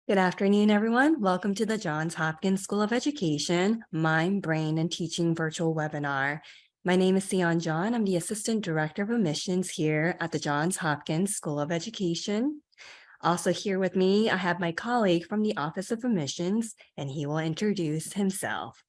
Good afternoon, everyone. Welcome to the Johns Hopkins School of Education Mind, Brain, and Teaching virtual webinar. My name is Sion John. I'm the Assistant Director of Admissions here at the Johns Hopkins School of Education. Also here with me, I have my colleague from the Office of Admissions, and he will introduce himself.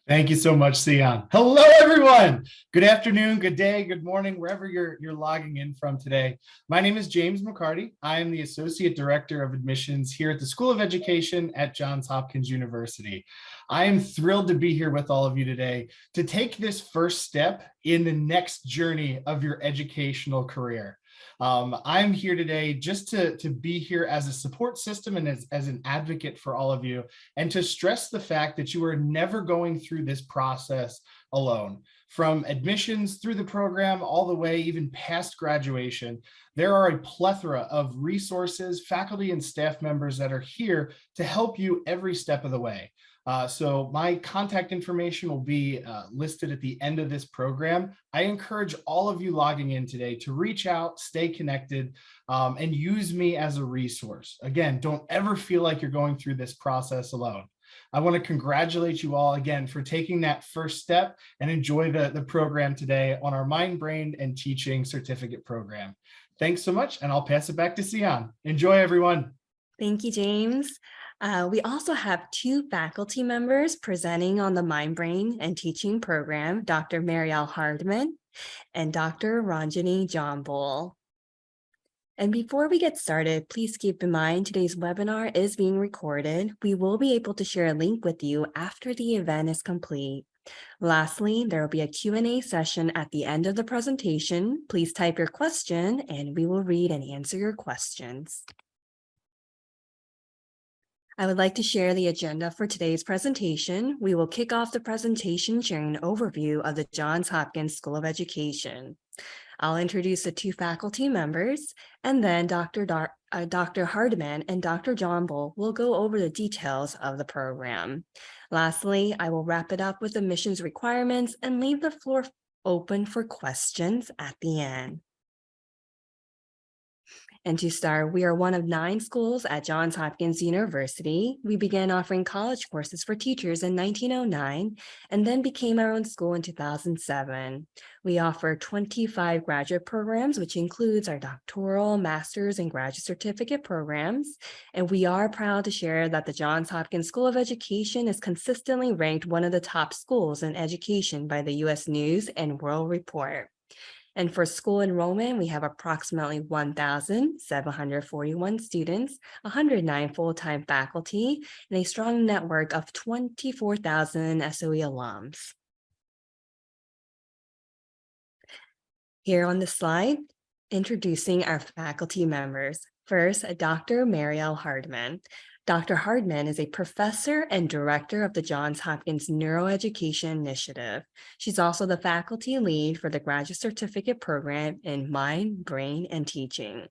Thank you so much, Sion. Hello, everyone. Good afternoon, good day, good morning, wherever you're logging in from today. My name is James McCarty. I am the Associate Director of Admissions here at the School of Education at Johns Hopkins University. I am thrilled to be here with all of you today to take this first step in the next journey of your educational career. I'm here today just to be here as a support system and as an advocate for all of you, and to stress the fact that you are never going through this process alone. From admissions through the program all the way even past graduation, there are a plethora of resources, faculty and staff members that are here to help you every step of the way. So my contact information will be listed at the end of this program. I encourage all of you logging in today to reach out, stay connected, and use me as a resource. Again, don't ever feel like you're going through this process alone. I want to congratulate you all again for taking that first step and enjoy the program today on our Mind, Brain, and Teaching Certificate program. Thanks so much, and I'll pass it back to Sion. Enjoy, everyone. Thank you, James. We also have two faculty members presenting on the Mind, Brain, and Teaching program, Dr. Marielle Hardman and Dr. Ranjani Jambul. And before we get started, please keep in mind today's webinar is being recorded. We will be able to share a link with you after the event is complete. Lastly, there will be a Q&A session at the end of the presentation. Please type your question and we will read and answer your questions. I would like to share the agenda for today's presentation. We will kick off the presentation sharing an overview of the Johns Hopkins School of Education. I'll introduce the two faculty members, and then Dr. Hardman and Dr. Jambul will go over the details of the program. Lastly, I will wrap it up with admissions requirements and leave the floor open for questions at the end. And to start, we are one of 9 schools at Johns Hopkins University. We began offering college courses for teachers in 1909 and then became our own school in 2007. We offer 25 graduate programs, which includes our doctoral, master's, and graduate certificate programs. And we are proud to share that the Johns Hopkins School of Education is consistently ranked one of the top schools in education by the U.S. News and World Report. And for school enrollment, we have approximately 1,741 students, 109 full-time faculty, and a strong network of 24,000 SOE alums. Here on the slide, introducing our faculty members. First, Dr. Marielle Hardman. Dr. Hardman is a professor and director of the Johns Hopkins Neuroeducation Initiative. She's also the faculty lead for the graduate certificate program in Mind, Brain, and Teaching.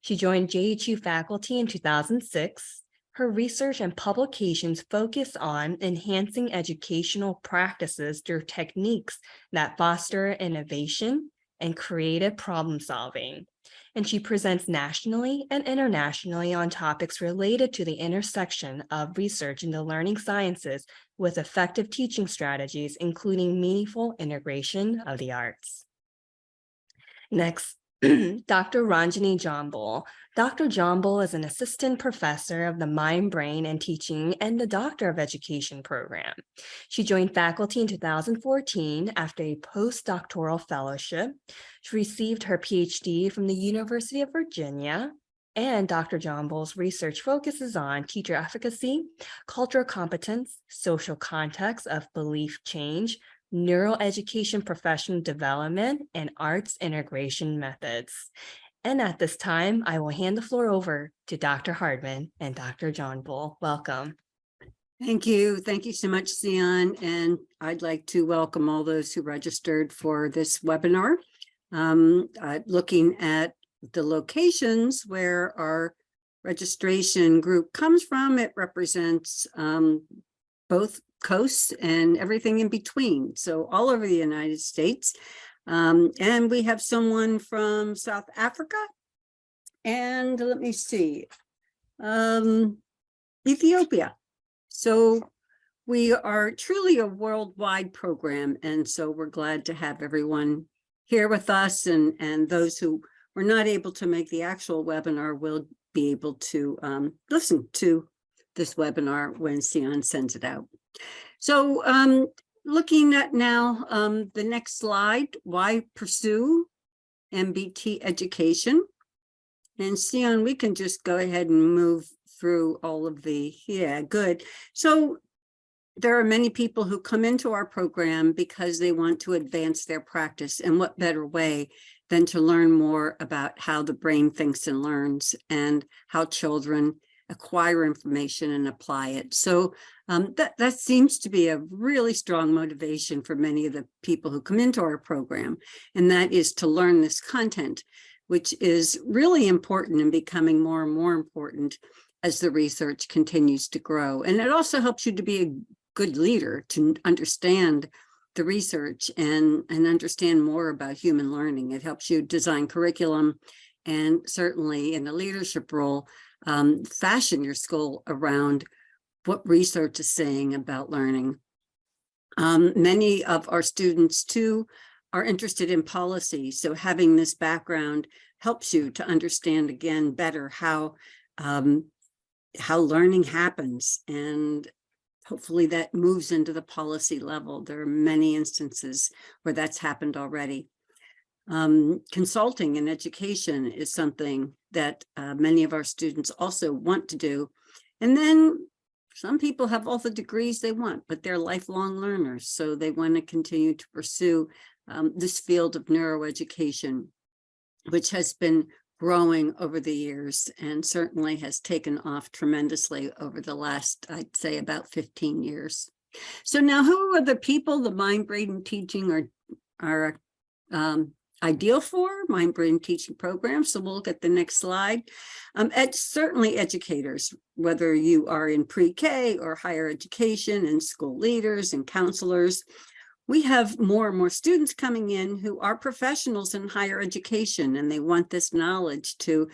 She joined JHU faculty in 2006. Her research and publications focus on enhancing educational practices through techniques that foster innovation and creative problem solving. And she presents nationally and internationally on topics related to the intersection of research in the learning sciences with effective teaching strategies, including meaningful integration of the arts. Next, Dr. Ranjani Jambul. Dr. Jambul is an assistant professor of the Mind, Brain, and Teaching and the Doctor of Education program. She joined faculty in 2014 after a postdoctoral fellowship. She received her PhD from the University of Virginia, and Dr. Jambul's research focuses on teacher efficacy, cultural competence, social context of belief change, neuroeducation professional development, and arts integration methods. And at this time, I will hand the floor over to Dr. Hardman and Dr. Jambul. Welcome. Thank you. Thank you so much, Sion. And I'd like to welcome all those who registered for this webinar. Looking at the locations where our registration group comes from, it represents both coasts and everything in between. So all over the United States. And we have someone from South Africa. And let me see. Ethiopia. So we are truly a worldwide program, and so we're glad to have everyone here with us, and those who were not able to make the actual webinar will be able to listen to this webinar when Sion sends it out. So looking at now the next slide, why pursue MBT education? And Sion, we can just go ahead and move through all of the, yeah, good. So there are many people who come into our program because they want to advance their practice, and what better way than to learn more about how the brain thinks and learns and how children acquire information and apply it. So that seems to be a really strong motivation for many of the people who come into our program, and that is to learn this content, which is really important and becoming more and more important as the research continues to grow. And it also helps you to be a good leader, to understand the research and understand more about human learning. It helps you design curriculum, and certainly in a leadership role, fashion your school around what research is saying about learning. Many of our students too are interested in policy, so having this background helps you to understand again better how learning happens, and hopefully that moves into the policy level. There are many instances where that's happened already. Consulting in education is something that many of our students also want to do. And then some people have all the degrees they want, but they're lifelong learners, so they want to continue to pursue this field of neuroeducation, which has been growing over the years and certainly has taken off tremendously over the last, I'd say, about 15 years. So now, who are the people the mind, brain, teaching are ideal for? Mind, brain teaching programs. So we'll look at the next slide. Certainly educators, whether you are in pre-K or higher education, and school leaders and counselors. We have more and more students coming in who are professionals in higher education, and they want this knowledge to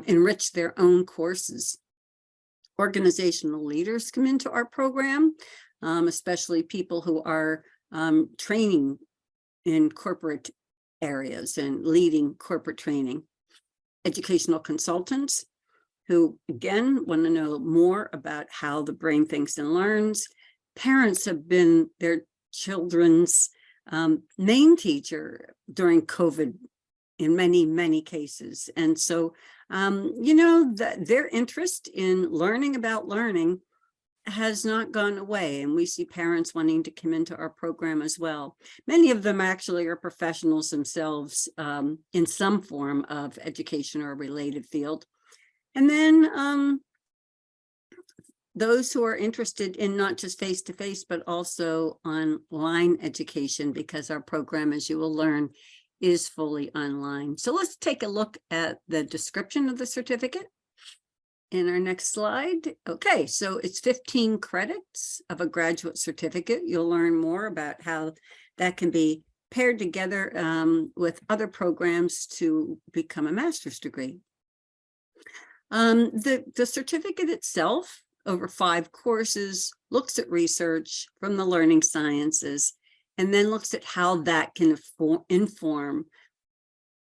enrich their own courses. Organizational leaders come into our program, especially people who are training in corporate areas and leading corporate training. Educational consultants who, again, want to know more about how the brain thinks and learns. Parents have been their children's main teacher during COVID in many, many cases. And so, their interest in learning about learning has not gone away. And we see parents wanting to come into our program as well. Many of them actually are professionals themselves in some form of education or related field. And then those who are interested in not just face-to-face, but also online education, because our program, as you will learn, is fully online. So let's take a look at the description of the certificate in our next slide. Okay, so it's 15 credits of a graduate certificate. You'll learn more about how that can be paired together with other programs to become a master's degree. The certificate itself, over 5 courses, looks at research from the learning sciences, and then looks at how that can inform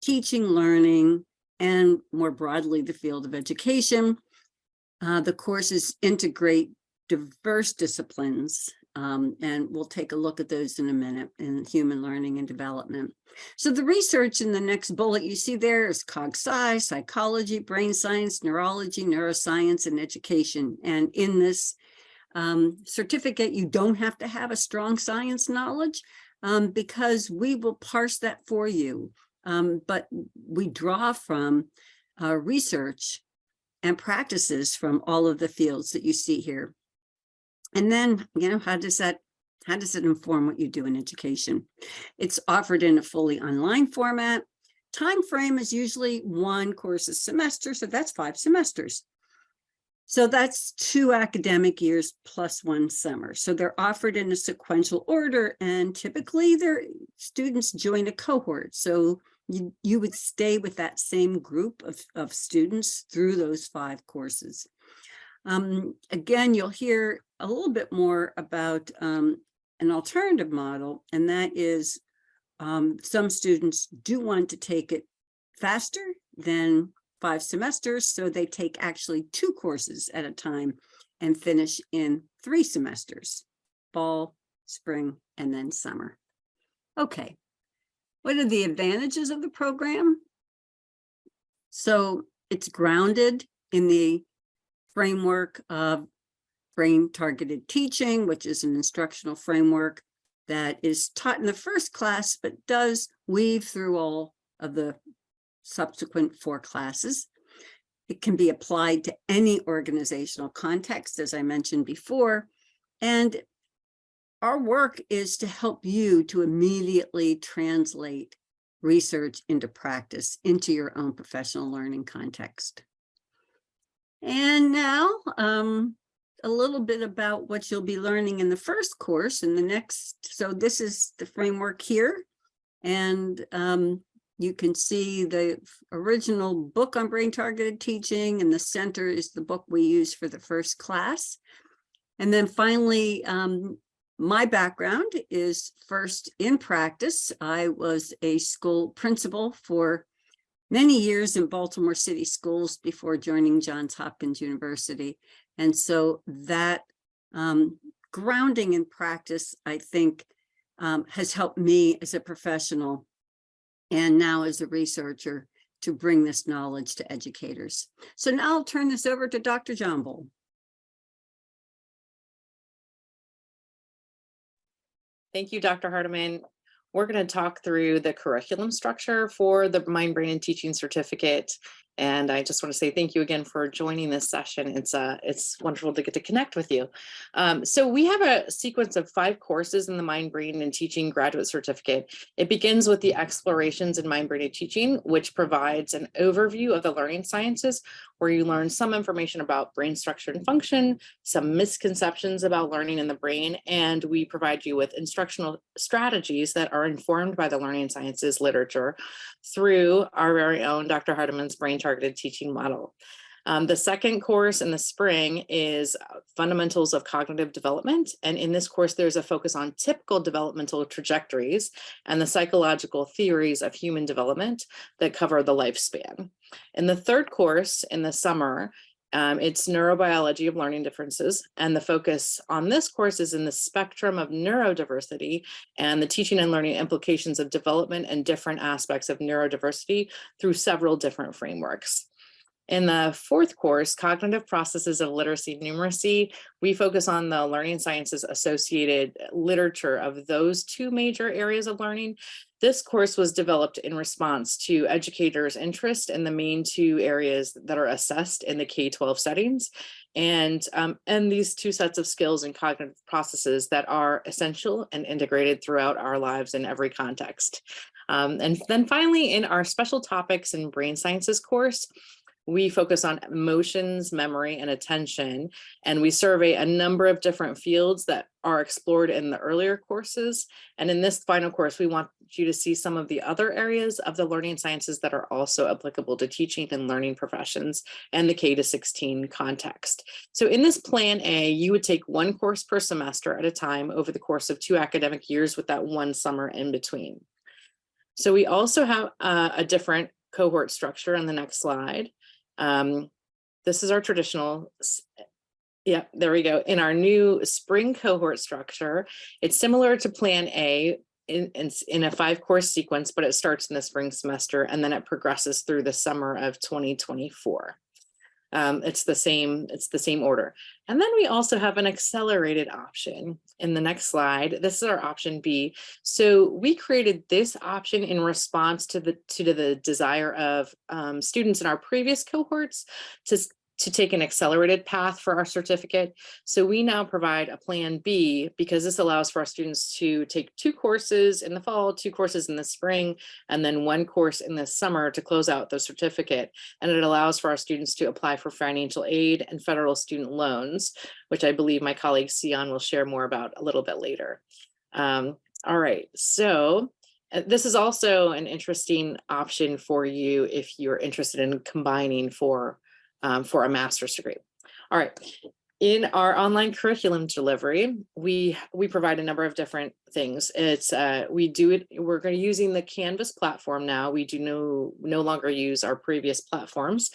teaching, learning, and more broadly, the field of education. The courses integrate diverse disciplines, and we'll take a look at those in a minute, in human learning and development. So the research in the next bullet you see there is cog-sci, psychology, brain science, neurology, neuroscience, and education. And in this certificate, you don't have to have a strong science knowledge because we will parse that for you. But we draw from research and practices from all of the fields that you see here. And then, how does it inform what you do in education? It's offered in a fully online format. Time frame is usually 1 course a semester, so that's 5 semesters. So that's 2 academic years plus 1 summer. So they're offered in a sequential order, and typically their students join a cohort. So you would stay with that same group of students through those 5 courses. Again, you'll hear a little bit more about an alternative model, and that is some students do want to take it faster than 5 semesters, so they take actually 2 courses at a time and finish in 3 semesters, fall, spring, and then summer. Okay, what are the advantages of the program? So it's grounded in the framework of brain-targeted teaching, which is an instructional framework that is taught in the first class, but does weave through all of the subsequent 4 classes. It can be applied to any organizational context, as I mentioned before, and our work is to help you to immediately translate research into practice, into your own professional learning context. And now, a little bit about what you'll be learning in the first course and the next. So this is the framework here. And you can see the original book on brain-targeted teaching, and the center is the book we use for the first class. And then finally, my background is first in practice. I was a school principal for many years in Baltimore City schools before joining Johns Hopkins University. And so that grounding in practice, I think, has helped me as a professional and now as a researcher to bring this knowledge to educators. So now I'll turn this over to Dr. Jombel. Thank you, Dr. Hardiman. We're going to talk through the curriculum structure for the Mind, Brain, and Teaching Certificate. And I just want to say thank you again for joining this session. It's wonderful to get to connect with you. So we have a sequence of 5 courses in the Mind, Brain, and Teaching Graduate Certificate. It begins with the Explorations in Mind, Brain, and Teaching, which provides an overview of the learning sciences, where you learn some information about brain structure and function, some misconceptions about learning in the brain, and we provide you with instructional strategies that are informed by the learning sciences literature through our very own Dr. Hardiman's brain-targeted teaching model. The second course in the spring is Fundamentals of Cognitive Development. And in this course, there's a focus on typical developmental trajectories and the psychological theories of human development that cover the lifespan. In the third course in the summer, it's Neurobiology of Learning Differences. And the focus on this course is in the spectrum of neurodiversity and the teaching and learning implications of development and different aspects of neurodiversity through several different frameworks. In the fourth course, Cognitive Processes of Literacy and Numeracy, we focus on the learning sciences associated literature of those 2 major areas of learning. This course was developed in response to educators' interest in the main 2 areas that are assessed in the K-12 settings, and these 2 sets of skills and cognitive processes that are essential and integrated throughout our lives in every context. And then finally, in our special topics and brain sciences course, we focus on emotions, memory, and attention, and we survey a number of different fields that are explored in the earlier courses. And in this final course, we want you to see some of the other areas of the learning sciences that are also applicable to teaching and learning professions and the K-16 context. So in this Plan A, you would take 1 course per semester at a time over the course of 2 academic years with that 1 summer in between. So we also have a different cohort structure on the next slide. This is our traditional, yeah, there we go. In our new spring cohort structure, it's similar to Plan A in a 5-course sequence, but it starts in the spring semester and then it progresses through the summer of 2024. It's the same order. And then we also have an accelerated option in the next slide. This is our option B. So we created this option in response to the desire of students in our previous cohorts to take an accelerated path for our certificate. So we now provide a Plan B because this allows for our students to take 2 courses in the fall, 2 courses in the spring, and then 1 course in the summer to close out the certificate. And it allows for our students to apply for financial aid and federal student loans, which I believe my colleague Sion will share more about a little bit later. All right, so This is also an interesting option for you if you're interested in combining for a master's degree. All right. In our online curriculum delivery, we provide a number of different things. We're going to using the Canvas platform now. We do no longer use our previous platforms.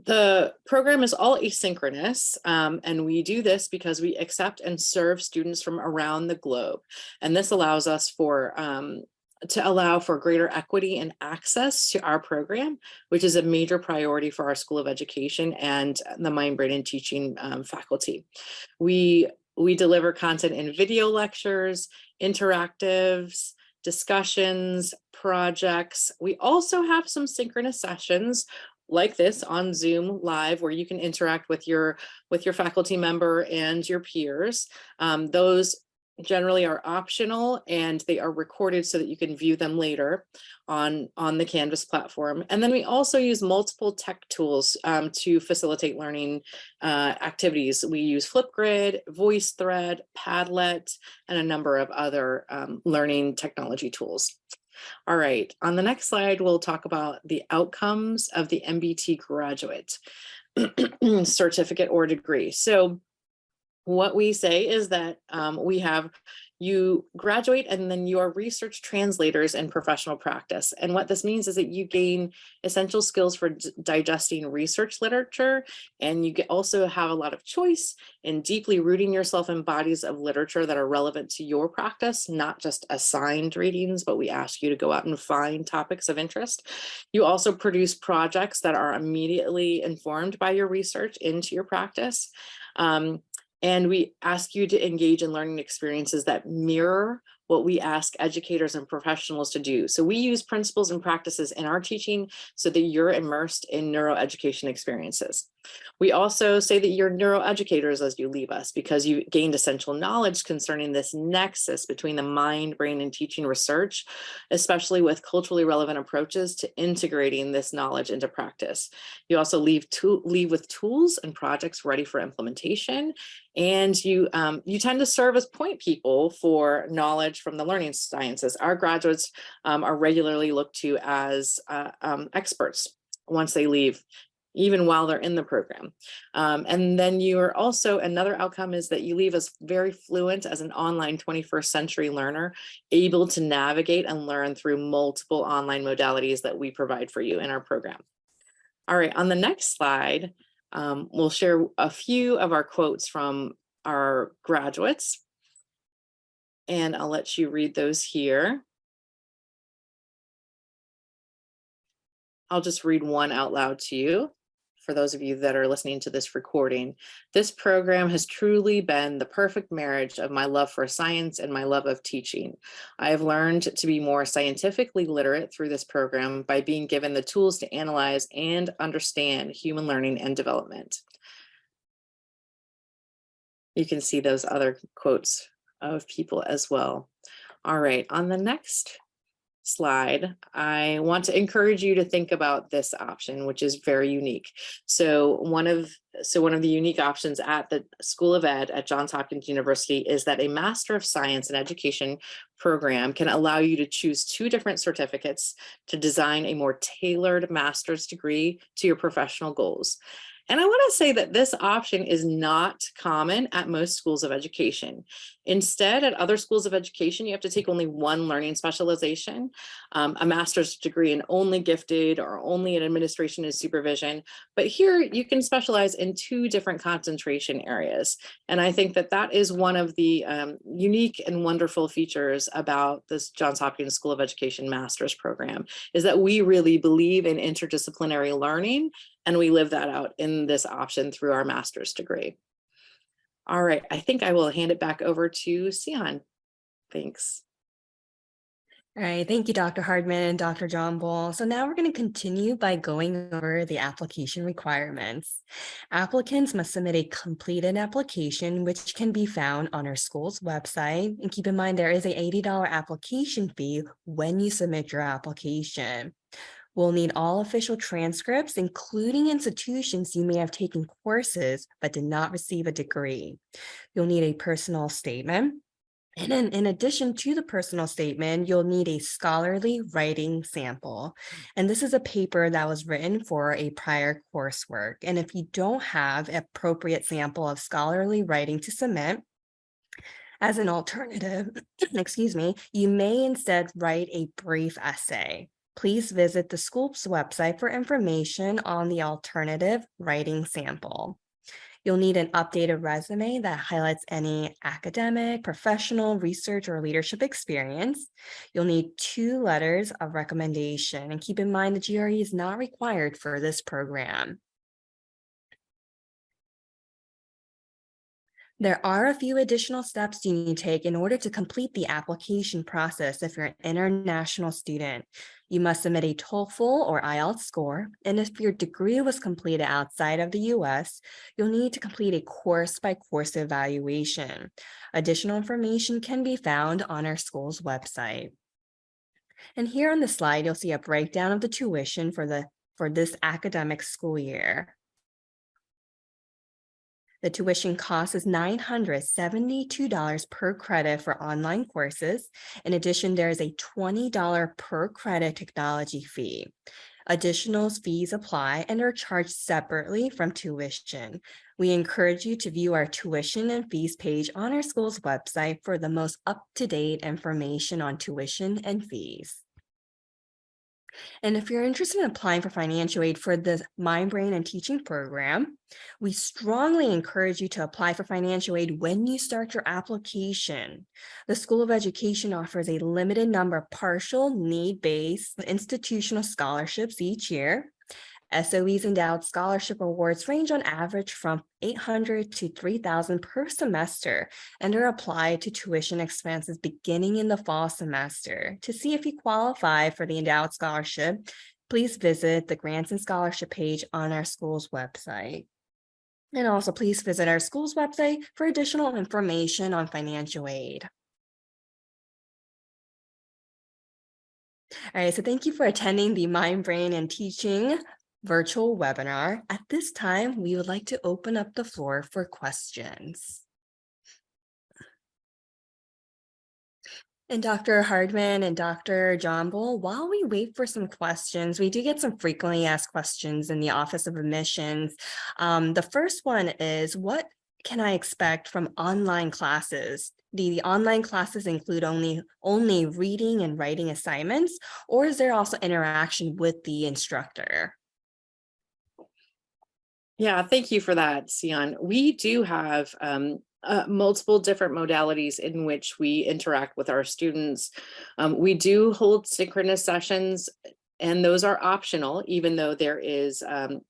The program is all asynchronous, and we do this because we accept and serve students from around the globe. And this allows us to allow for greater equity and access to our program, which is a major priority for our School of Education and the Mind, Brain, and Teaching faculty. We deliver content in video lectures, interactives, discussions, projects. We also have some synchronous sessions like this on Zoom Live, where you can interact with your faculty member and your peers. Those generally are optional, and they are recorded so that you can view them later on the Canvas platform. And then we also use multiple tech tools to facilitate learning activities. We use Flipgrid, VoiceThread, Padlet, and a number of other learning technology tools. All right, on the next slide, we'll talk about the outcomes of the MBT graduate certificate or degree. So what we say is that you graduate and then you are research translators in professional practice. And what this means is that you gain essential skills for digesting research literature, and you also have a lot of choice in deeply rooting yourself in bodies of literature that are relevant to your practice, not just assigned readings, but we ask you to go out and find topics of interest. You also produce projects that are immediately informed by your research into your practice. And we ask you to engage in learning experiences that mirror what we ask educators and professionals to do. So we use principles and practices in our teaching so that you're immersed in neuroeducation experiences. We also say that you're neuroeducators as you leave us, because you gained essential knowledge concerning this nexus between the mind, brain, and teaching research, especially with culturally relevant approaches to integrating this knowledge into practice. You also leave with tools and projects ready for implementation, and you tend to serve as point people for knowledge from the learning sciences. Our graduates are regularly looked to as experts once they leave, even while they're in the program. And then you are also, another outcome is that you leave us very fluent as an online 21st century learner, able to navigate and learn through multiple online modalities that we provide for you in our program. All right, on the next slide, we'll share a few of our quotes from our graduates, and I'll let you read those here. I'll just read one out loud to you. For those of you that are listening to this recording, this program has truly been the perfect marriage of my love for science and my love of teaching. I have learned to be more scientifically literate through this program by being given the tools to analyze and understand human learning and development. You can see those other quotes of people as well. All right, on the next slide, I want to encourage you to think about this option, which is very unique. So one of the unique options at the School of Ed at Johns Hopkins University is that a Master of Science in Education program can allow you to choose 2 different certificates to design a more tailored master's degree to your professional goals. And I want to say that this option is not common at most schools of education. Instead, at other schools of education, you have to take only one learning specialization, a master's degree in only gifted or only in administration and supervision. But here you can specialize in 2 different concentration areas. And I think that that is one of the unique and wonderful features about this Johns Hopkins School of Education master's program, is that we really believe in interdisciplinary learning, and we live that out in this option through our master's degree. All right, I think I will hand it back over to Sion. Thanks. All right, thank you, Dr. Hardman and Dr. John Bull. So now we're going to continue by going over the application requirements. Applicants must submit a completed application, which can be found on our school's website. And keep in mind, there is an $80 application fee when you submit your application. We'll need all official transcripts, including institutions you may have taken courses but did not receive a degree. You'll need a personal statement, And then in addition to the personal statement, you'll need a scholarly writing sample. And this is a paper that was written for a prior coursework. And if you don't have an appropriate sample of scholarly writing to submit, as an alternative, excuse me, you may instead write a brief essay. Please visit the school's website for information on the alternative writing sample. You'll need an updated resume that highlights any academic, professional, research, or leadership experience. You'll need 2 letters of recommendation, and keep in mind the GRE is not required for this program. There are a few additional steps you need to take in order to complete the application process if you're an international student. You must submit a TOEFL or IELTS score, and if your degree was completed outside of the US, you'll need to complete a course-by-course evaluation. Additional information can be found on our school's website. And here on the slide, you'll see a breakdown of the tuition for this academic school year. The tuition cost is $972 per credit for online courses. In addition, there is a $20 per credit technology fee. Additional fees apply and are charged separately from tuition. We encourage you to view our tuition and fees page on our school's website for the most up-to-date information on tuition and fees. And if you're interested in applying for financial aid for the Mind, Brain, and Teaching program, we strongly encourage you to apply for financial aid when you start your application. The School of Education offers a limited number of partial need-based institutional scholarships each year. SOE's endowed scholarship awards range on average from $800 to $3,000 per semester and are applied to tuition expenses beginning in the fall semester. To see if you qualify for the endowed scholarship, please visit the Grants and Scholarship page on our school's website. And also please visit our school's website for additional information on financial aid. All right, so thank you for attending the Mind, Brain, and Teaching virtual webinar. At this time, we would like to open up the floor for questions. And Dr. Hardman and Dr. John Bull, while we wait for some questions, we do get some frequently asked questions in the Office of Admissions. The first one is, what can I expect from online classes? Do the online classes include only reading and writing assignments, or is there also interaction with the instructor? Yeah, thank you for that, Sion. We do have multiple different modalities in which we interact with our students. We do hold synchronous sessions, and those are optional, even though it is an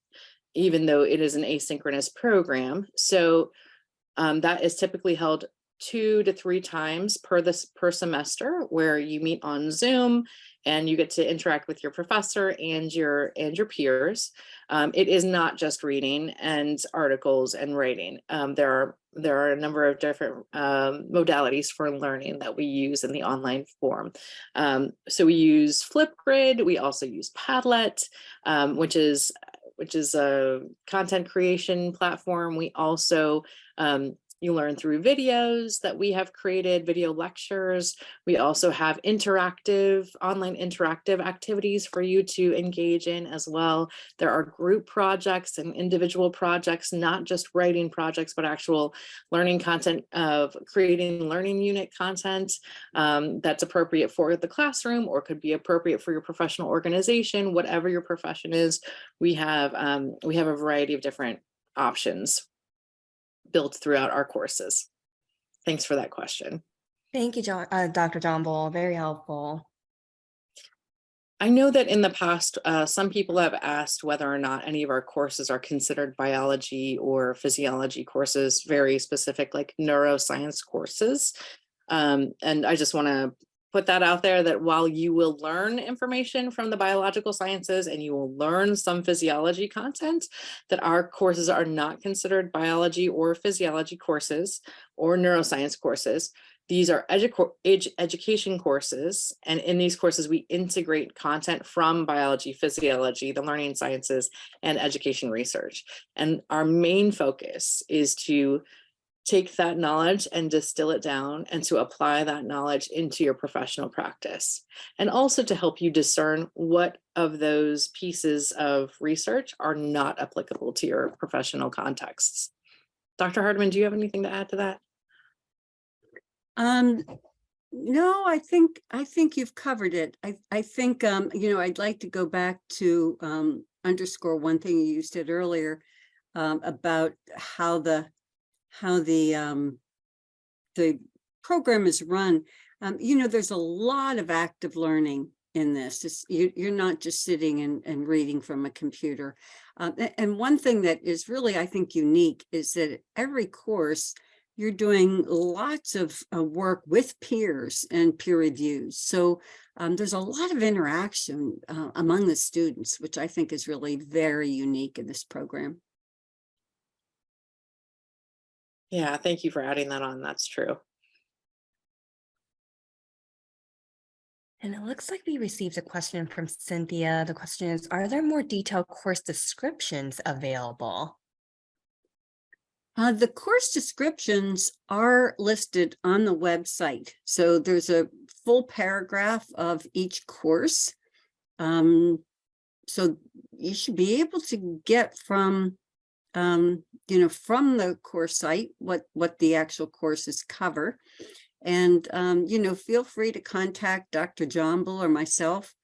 asynchronous program. So that is typically held 2 to 3 times per semester, where you meet on Zoom and you get to interact with your professor and your peers. It is not just reading and articles and writing. There are a number of different modalities for learning that we use in the online form. So we use Flipgrid. We also use Padlet, which is a content creation platform. We also you learn through videos that we have created, video lectures. We also have online interactive activities for you to engage in as well. There are group projects and individual projects, not just writing projects, but actual learning content of creating learning unit content that's appropriate for the classroom or could be appropriate for your professional organization. Whatever your profession is, we have a variety of different options built throughout our courses. Thanks for that question. Thank you, Dr. John Bull, very helpful. I know that in the past, some people have asked whether or not any of our courses are considered biology or physiology courses, very specific, like neuroscience courses. And I just want to put that out there, that while you will learn information from the biological sciences and you will learn some physiology content, that our courses are not considered biology or physiology courses or neuroscience courses. These are education courses, and in these courses we integrate content from biology, physiology, the learning sciences, and education research. And our main focus is to take that knowledge and distill it down and to apply that knowledge into your professional practice. And also to help you discern what of those pieces of research are not applicable to your professional contexts. Dr. Hardeman, do you have anything to add to that? No, I think you've covered it. I think, I'd like to go back to underscore one thing you said earlier about how the program is run. There's a lot of active learning in this. You're not just sitting and reading from a computer. And one thing that is really, I think, unique is that every course you're doing lots of work with peers and peer reviews. So there's a lot of interaction among the students, which I think is really very unique in this program. Yeah, thank you for adding that on. That's true. And it looks like we received a question from Cynthia. The question is, are there more detailed course descriptions available? The course descriptions are listed on the website. So there's a full paragraph of each course. So you should be able to get from the course site what the actual courses cover. And, feel free to contact Dr. Jomble or myself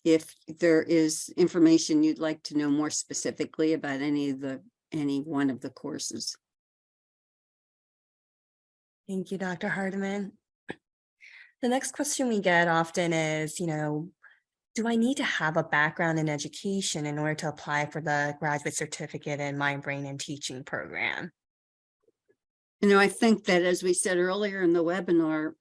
if there is information you'd like to know more specifically about any one of the courses. Thank you, Dr. Hardeman. The next question we get often is, do I need to have a background in education in order to apply for the graduate certificate in Mind, Brain, and Teaching program? I think that, as we said earlier in the webinar,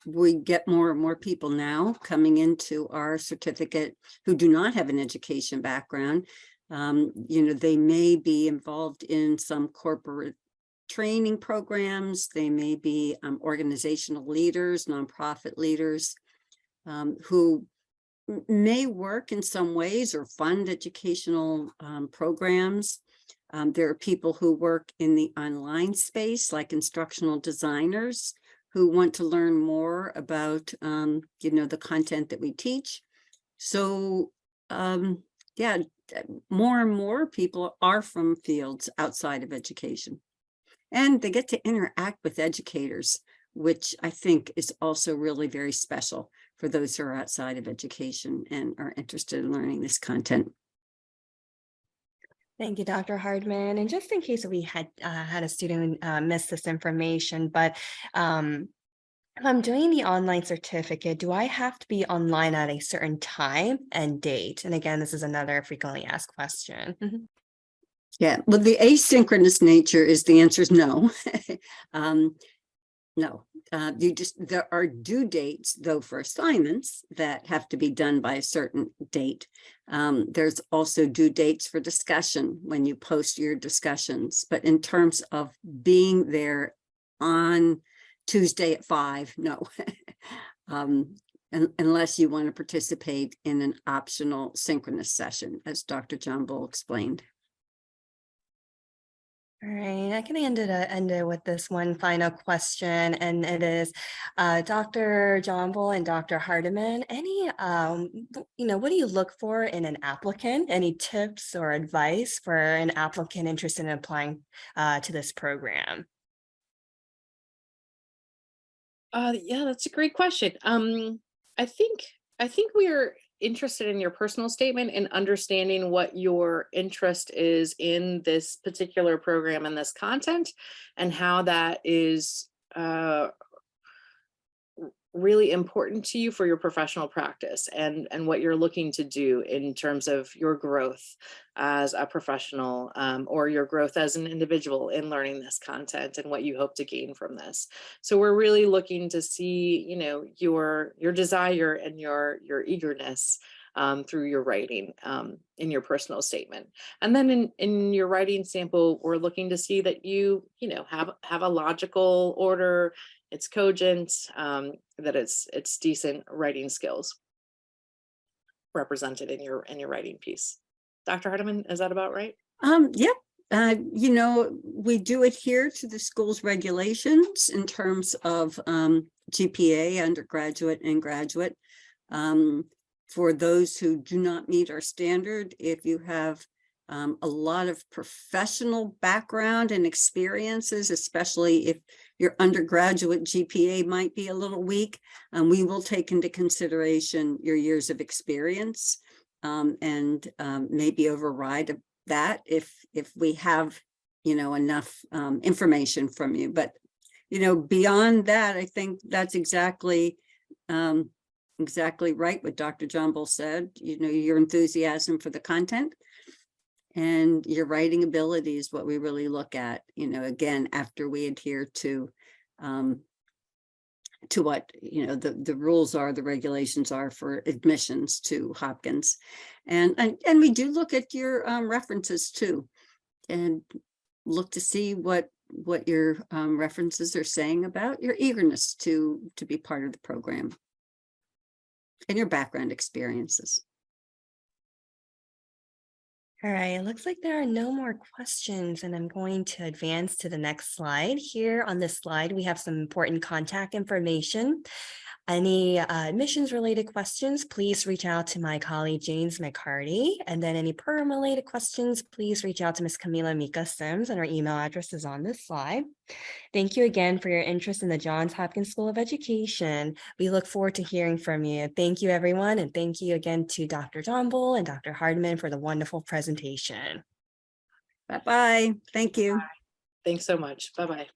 we get more and more people now coming into our certificate who do not have an education background. They may be involved in some corporate training programs. They may be organizational leaders, nonprofit leaders who may work in some ways or fund educational programs. There are people who work in the online space, like instructional designers, who want to learn more about, the content that we teach. So, more and more people are from fields outside of education. And they get to interact with educators, which I think is also really very special for those who are outside of education and are interested in learning this content. Thank you, Dr. Hardeman. And just in case we had a student miss this information, but if I'm doing the online certificate, do I have to be online at a certain time and date? And again, this is another frequently asked question. Yeah, well, the asynchronous nature is the answer is no. No, there are due dates, though, for assignments that have to be done by a certain date. There's also due dates for discussion when you post your discussions. But in terms of being there on Tuesday at 5, no. Unless you want to participate in an optional synchronous session, as Dr. Jomble explained. All right, I can end it with this one final question, and it is, Dr. Jomble and Dr. Hardeman, any, what do you look for in an applicant? Any tips or advice for an applicant interested in applying to this program? Yeah, that's a great question. I think we are interested in your personal statement and understanding what your interest is in this particular program and this content, and how that is really important to you for your professional practice and what you're looking to do in terms of your growth as a professional, or your growth as an individual in learning this content and what you hope to gain from this. So we're really looking to see, your desire and your eagerness through your writing in your personal statement. And then in your writing sample, we're looking to see that you have a logical order, it's cogent, that it's decent writing skills represented in your writing piece. Dr. Hardeman, is that about right? Yeah, You know, we do adhere to the school's regulations in terms of GPA, undergraduate and graduate. For those who do not meet our standard, if you have a lot of professional background and experiences, especially if your undergraduate GPA might be a little weak, we will take into consideration your years of experience and maybe override that if we have, you know, enough information from you. But, you know, beyond that, I think that's exactly right what Dr. John Bull said. You know, your enthusiasm for the content and your writing ability is what we really look at, you know, again, after we adhere to what, you know, the rules are, the regulations are for admissions to Hopkins. And we do look at your references too, and look to see what your references are saying about your eagerness to be part of the program and your background experiences. All right, it looks like there are no more questions, and I'm going to advance to the next slide. Here on this slide, we have some important contact information. Any admissions related questions, please reach out to my colleague James McCarty. And then any program related questions, please reach out to Ms. Camila Mika Sims, and our email address is on this slide. Thank you again for your interest in the Johns Hopkins School of Education. We look forward to hearing from you. Thank you, everyone. And thank you again to Dr. John Bull and Dr. Hardman for the wonderful presentation. Bye-bye. Thank you. Thanks so much. Bye-bye.